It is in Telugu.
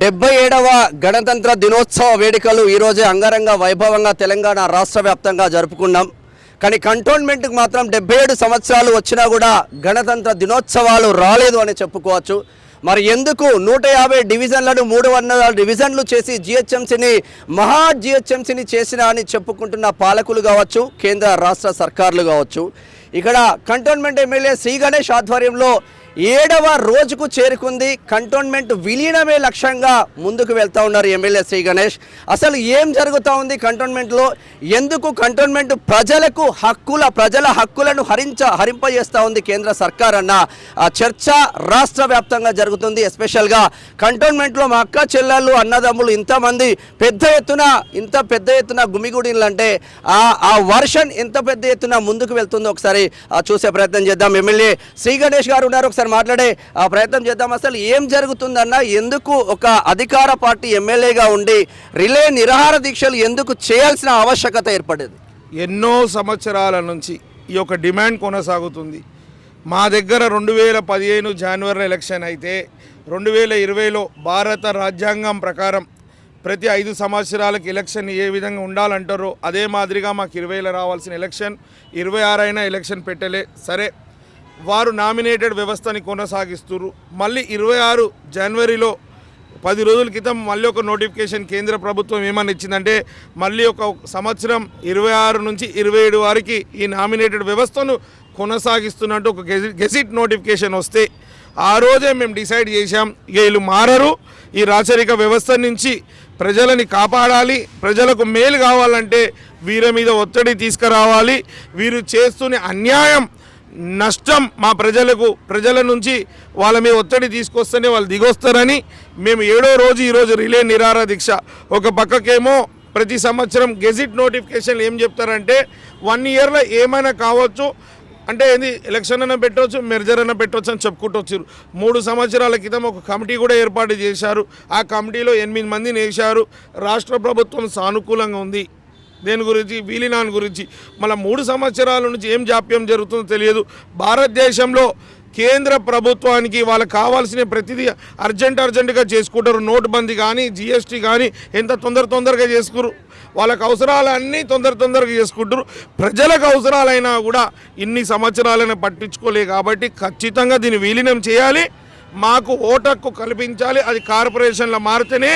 77వ గణతంత్ర దినోత్సవ వేడుకలు ఈరోజే అంగరంగ వైభవంగా తెలంగాణ రాష్ట్ర వ్యాప్తంగా జరుపుకున్నాం. కానీ కంటోన్మెంట్కి మాత్రం 77 సంవత్సరాలు వచ్చినా కూడా గణతంత్ర దినోత్సవాలు రాలేదు అని చెప్పుకోవచ్చు. మరి ఎందుకు 150 డివిజన్లను 300 డివిజన్లు చేసి జిహెచ్ఎంసీని మహా జిహెచ్ఎంసీని చేసినా అని చెప్పుకుంటున్న పాలకులు కావచ్చు, కేంద్ర రాష్ట్ర సర్కార్లు కావచ్చు. ఇక్కడ కంటోన్మెంట్ ఎమ్మెల్యే శ్రీ గణేష్ ఆధ్వర్యంలో 7వ రోజుకు చేరుకుంది. కంటోన్మెంట్ విలీనమే లక్ష్యంగా ముందుకు వెళ్తూ ఉన్నారు ఎమ్మెల్యే శ్రీ గణేష్. అసలు ఏం జరుగుతూ ఉంది కంటోన్మెంట్లో, ఎందుకు కంటోన్మెంట్ ప్రజల హక్కులను హరింపజేస్తూ ఉంది కేంద్ర సర్కార్ అన్న చర్చ రాష్ట్ర వ్యాప్తంగా జరుగుతుంది. ఎస్పెషల్గా కంటోన్మెంట్లో మా అక్క చెల్లెళ్ళు అన్నదమ్ములు ఇంత పెద్ద ఎత్తున గుమిగుడిలు అంటే ఆ వర్షన్ ఎంత పెద్ద ఎత్తున ముందుకు వెళ్తుందో ఒకసారి చూసే ప్రయత్నం చేద్దాం. ఎమ్మెల్యే శ్రీ గణేష్ గారు ఉన్నారు, ఒకసారి మాట్లాడే ప్రయత్నం చేద్దాం. అసలు ఏం జరుగుతుందన్న, ఎందుకు ఒక అధికార పార్టీ ఎమ్మెల్యేగా ఉండి రిలే నిరాహార దీక్షలు ఎందుకు చేయాల్సిన ఆవశ్యకత ఏర్పడేది? ఎన్నో సంవత్సరాల నుంచి ఈ యొక్క డిమాండ్ కొనసాగుతుంది. మా దగ్గర 2015 జనవరి ఎలక్షన్ అయితే 2020లో భారత రాజ్యాంగం ప్రకారం ప్రతి 5 సంవత్సరాలకు ఎలక్షన్ ఏ విధంగా ఉండాలంటారో అదే మాదిరిగా మాకు 20లో రావాల్సిన ఎలక్షన్ 26 అయినా ఎలక్షన్ పెట్టలే. సరే, వారు నామినేటెడ్ వ్యవస్థని కొనసాగిస్తున్నారు. మళ్ళీ 26 జనవరిలో 10 రోజుల క్రితం మళ్ళీ ఒక నోటిఫికేషన్ కేంద్ర ప్రభుత్వం ఏమని ఇచ్చిందంటే మళ్ళీ ఒక సంవత్సరం 26 నుంచి 27 వరకు ఈ నామినేటెడ్ వ్యవస్థను కొనసాగిస్తున్నట్టు ఒక గెజిట్ నోటిఫికేషన్ వస్తే ఆ రోజే మేము డిసైడ్ చేశాం, ఇక వీళ్ళు మారరు, ఈ రాచరిక వ్యవస్థ నుంచి ప్రజలని కాపాడాలి, ప్రజలకు మేలు కావాలంటే వీరి మీద ఒత్తిడి తీసుకురావాలి, వీరు చేస్తున్న అన్యాయం నష్టం మా ప్రజల నుంచి వాళ్ళ మీద ఒత్తిడి తీసుకొస్తేనే వాళ్ళు దిగొస్తారని మేము 7వ రోజు ఈరోజు రిలే నిరాహార దీక్ష. ఒక పక్కకేమో ప్రతి సంవత్సరం గెజిట్ నోటిఫికేషన్లు ఏం చెప్తారంటే 1 ఇయర్లో ఏమైనా కావచ్చు, అంటే ఏంది ఎలక్షన్ అయినా పెట్టవచ్చు, మెర్జర్ అయినా పెట్టవచ్చు అని చెప్పుకుంటూ వచ్చారు. 3 సంవత్సరాల క్రితం ఒక కమిటీ కూడా ఏర్పాటు చేశారు. ఆ కమిటీలో 8 మందిని వేశారు. రాష్ట్ర ప్రభుత్వం సానుకూలంగా ఉంది దేని గురించి, విలీనాన్ని గురించి. మళ్ళీ 3 సంవత్సరాల నుంచి ఏం జాప్యం జరుగుతుందో తెలియదు. భారతదేశంలో కేంద్ర ప్రభుత్వానికి వాళ్ళకి కావాల్సిన ప్రతిదీ అర్జెంటుగా చేసుకుంటారు. నోటుబందీ కానీ, జిఎస్టీ కానీ ఎంత తొందరగా చేసుకురు. వాళ్ళకి అవసరాలన్నీ తొందరగా చేసుకుంటారు. ప్రజలకు అవసరాలైనా కూడా ఇన్ని సంవత్సరాలైనా పట్టించుకోలే. కాబట్టి ఖచ్చితంగా దీన్ని విలీనం చేయాలి, మాకు ఓటు హక్కు కల్పించాలి. అది కార్పొరేషన్లో మారితేనే